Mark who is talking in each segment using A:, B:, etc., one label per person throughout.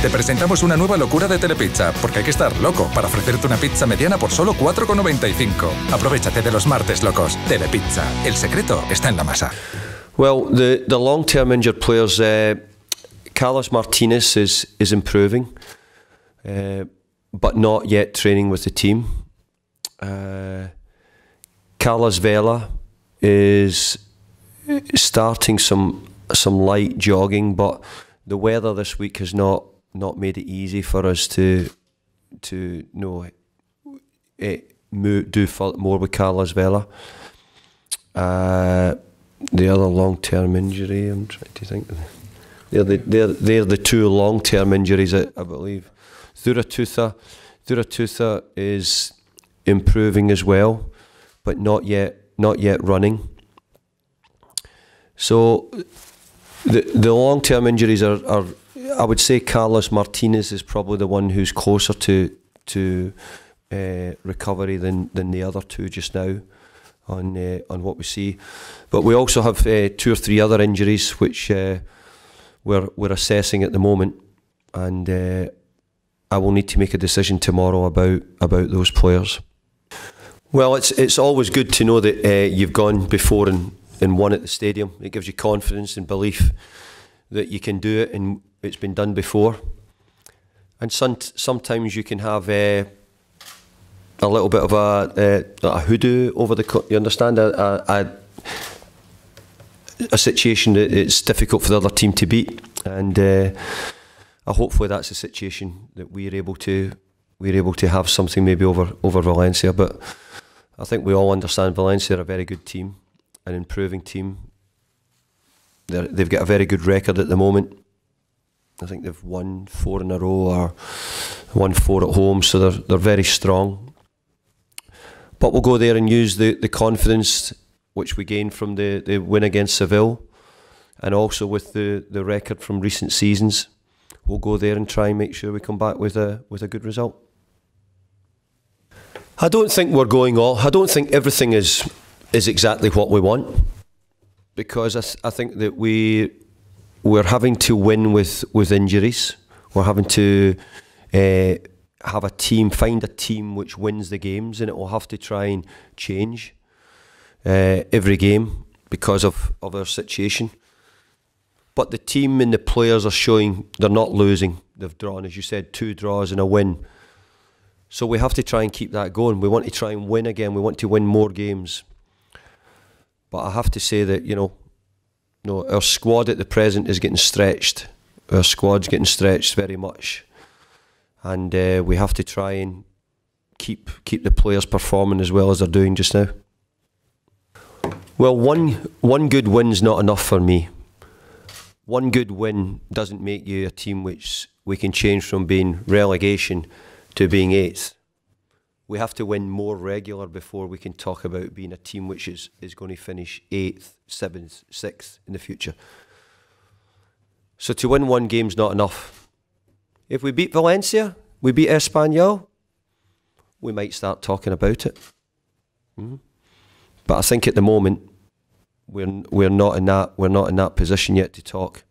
A: Te presentamos una nueva locura de Telepizza, porque hay que estar loco para ofrecerte una pizza mediana por solo 4,95. Aprovechate de los martes locos. Telepizza. El secreto está en la masa.
B: Well, the long-term injured players, Carlos Martinez is improving, but not yet training with the team. Carlos Vela is starting some light jogging, but the weather this week has not made it easy for us to do more with Carlos Vela. The other long-term injury, I'm trying to think. They're the two long-term injuries, I believe. Thuratutha is improving as well, but not yet running. So the long-term injuries are I would say Carlos Martinez is probably the one who's closer to recovery than the other two just now on what we see. But we also have 2 or 3 other injuries which we're assessing at the moment, and I will need to make a decision tomorrow about those players. Well, it's always good to know that you've gone before and won at the stadium. It gives you confidence and belief that you can do it, and it's been done before. And sometimes you can have a little bit of a hoodoo over the. You understand a situation that it's difficult for the other team to beat, and hopefully that's a situation that we're able to have something maybe over Valencia. But I think we all understand Valencia are a very good team, an improving team. They've got a very good record at the moment. I think they've won 4 in a row or won 4 at home, so they're very strong. But we'll go there and use the confidence which we gained from the win against Seville, and also with the record from recent seasons. We'll go there and try and make sure we come back with a good result. I don't think we're going all. I don't think everything is exactly what we want, because I think that we're having to win with injuries. We're having to have a team, find a team which wins the games, and it will have to try and change every game because of our situation. But the team and the players are showing they're not losing. They've drawn, as you said, 2 draws and a win. So we have to try and keep that going. We want to try and win again. We want to win more games. But I have to say that, our squad at the present is getting stretched. Our squad's getting stretched very much. And we have to try and keep the players performing as well as they're doing just now. Well, one good win's not enough for me. One good win doesn't make you a team which we can change from being relegation to being 8th. We have to win more regular before we can talk about being a team which is going to finish 8th, 7th, 6th in the future. So to win 1 game's not enough. If we beat Valencia, we beat Espanyol, we might start talking about it. But I think at the moment we're not in that position yet to talk.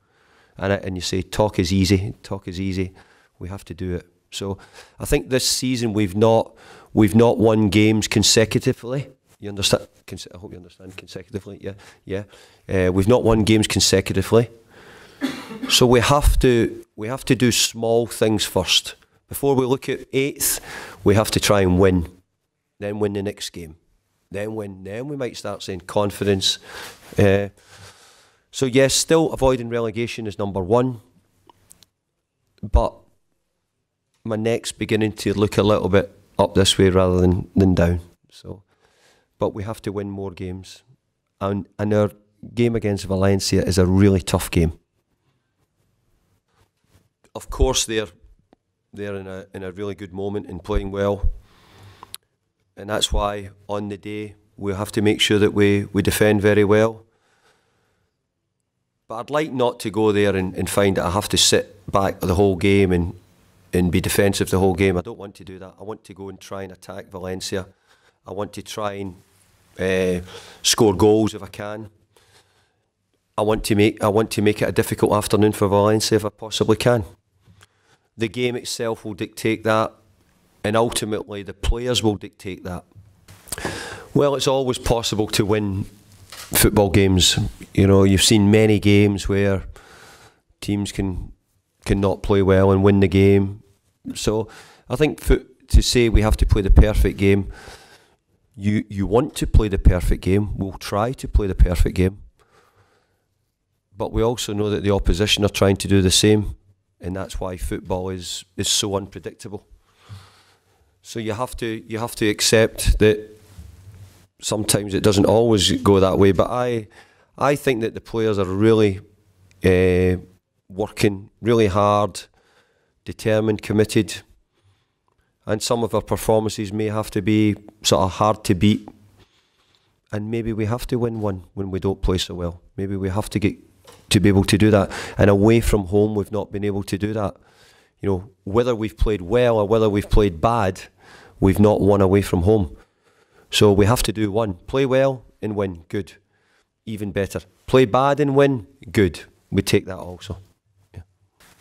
B: And you say talk is easy. Talk is easy. We have to do it. So I think this season we've not won games consecutively. You understand? I hope you understand consecutively. Yeah. We've not won games consecutively. So we have to do small things first. Before we look at 8th, we have to try and win. Then win the next game. Then win. Then we might start saying confidence. So yes, still avoiding relegation is number 1. But my neck's beginning to look a little bit up this way rather than down. So, but we have to win more games. And our game against Valencia is a really tough game. Of course, they're in a really good moment and playing well, and that's why on the day we have to make sure that we defend very well. But I'd like not to go there and find that I have to sit back the whole game and be defensive the whole game. I don't want to do that. I want to go and try and attack Valencia. I want to try and score goals if I can. I want to make it a difficult afternoon for Valencia if I possibly can. the game itself will dictate that, and ultimately the players will dictate that. Well, it's always possible to win football games. You know, you've seen many games where teams can not play well and win the game. So I think to say we have to play the perfect game, you want to play the perfect game. We'll try to play the perfect game. But we also know that the opposition are trying to do the same, and that's why football is so unpredictable. So you have to accept that sometimes it doesn't always go that way. But I think that the players are really working really hard, determined, committed, and some of our performances may have to be sort of hard to beat, and maybe we have to win one when we don't play so well. Maybe we have to get to be able to do that, and away from home we've not been able to do that. You know, whether we've played well or whether we've played bad, we've not won away from home. So we have to do one. Play well and win, good. Even better. Play bad and win, good. We take that also. Yeah.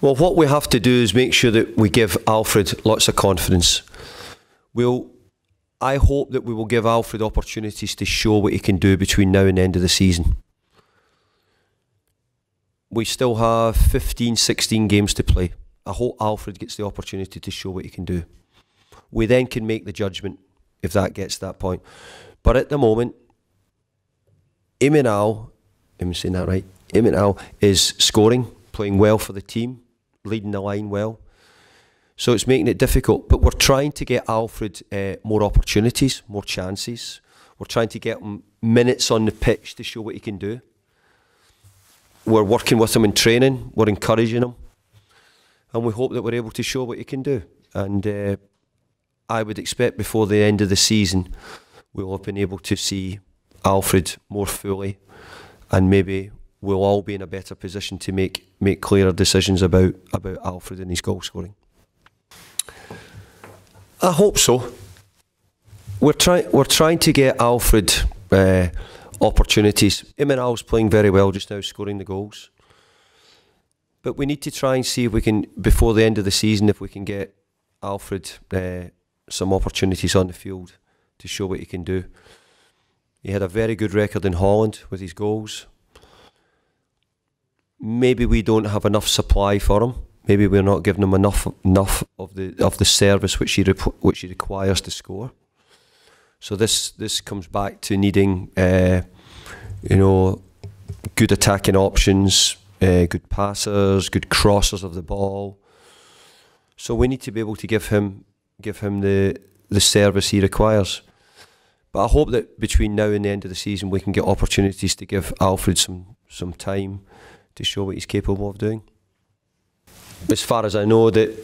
B: Well, what we have to do is make sure that we give Alfred lots of confidence. I hope that we will give Alfred opportunities to show what he can do between now and the end of the season. We still have 15, 16 games to play. I hope Alfred gets the opportunity to show what he can do. We then can make the judgment if that gets to that point. But at the moment, Iminal, am I saying that right? Iminal is scoring, playing well for the team, leading the line well. So it's making it difficult. But we're trying to get Alfred more opportunities, more chances. We're trying to get him minutes on the pitch to show what he can do. We're working with him in training. We're encouraging him. And we hope that we're able to show what he can do. And I would expect before the end of the season, we'll have been able to see Alfred more fully, and maybe we'll all be in a better position to make clearer decisions about Alfred and his goal scoring. I hope so. We're trying to get Alfred opportunities. Imanal's playing very well just now, scoring the goals. But we need to try and see if we can, before the end of the season, if we can get Alfred some opportunities on the field to show what he can do. He had a very good record in Holland with his goals. Maybe we don't have enough supply for him. Maybe we're not giving him enough of the service which he requires to score. So this comes back to needing good attacking options, good passers, good crossers of the ball. So we need to be able to give him the service he requires. But I hope that between now and the end of the season we can get opportunities to give Alfred some time to show what he's capable of doing. As far as I know, that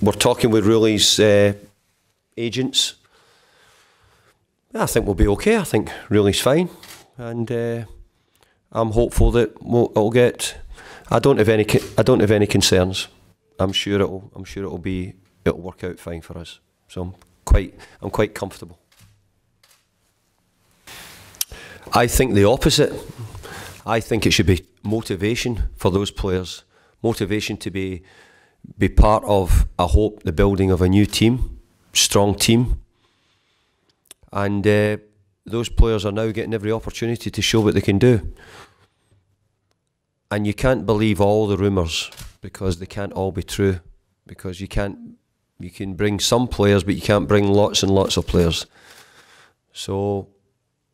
B: we're talking with Rulli's agents. I think we'll be okay. I think Rulli's fine, and I'm hopeful that it'll get. I don't have any concerns. I'm sure it'll work out fine for us. So I'm quite comfortable. I think the opposite. I think it should be motivation for those players. Motivation to be part of, I hope, the building of a new team, strong team. And those players are now getting every opportunity to show what they can do. And you can't believe all the rumours, because they can't all be true. Because you can bring some players, but you can't bring lots and lots of players. So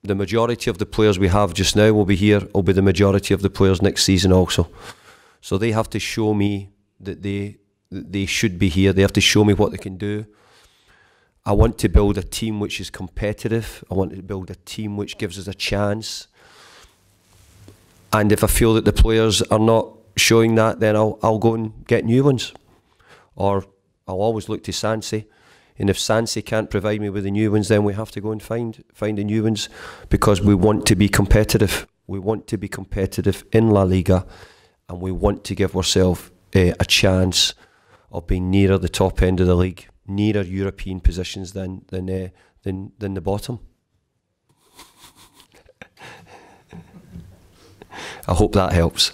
B: the majority of the players we have just now will be here, will be the majority of the players next season also. So they have to show me that they should be here. They have to show me what they can do. I want to build a team which is competitive. I want to build a team which gives us a chance. And if I feel that the players are not showing that, then I'll go and get new ones. Or I'll always look to Sansi. And if Sansi can't provide me with the new ones, then we have to go and find the new ones, because we want to be competitive. We want to be competitive in La Liga, and we want to give ourselves a chance of being nearer the top end of the league, nearer European positions than the bottom. I hope that helps.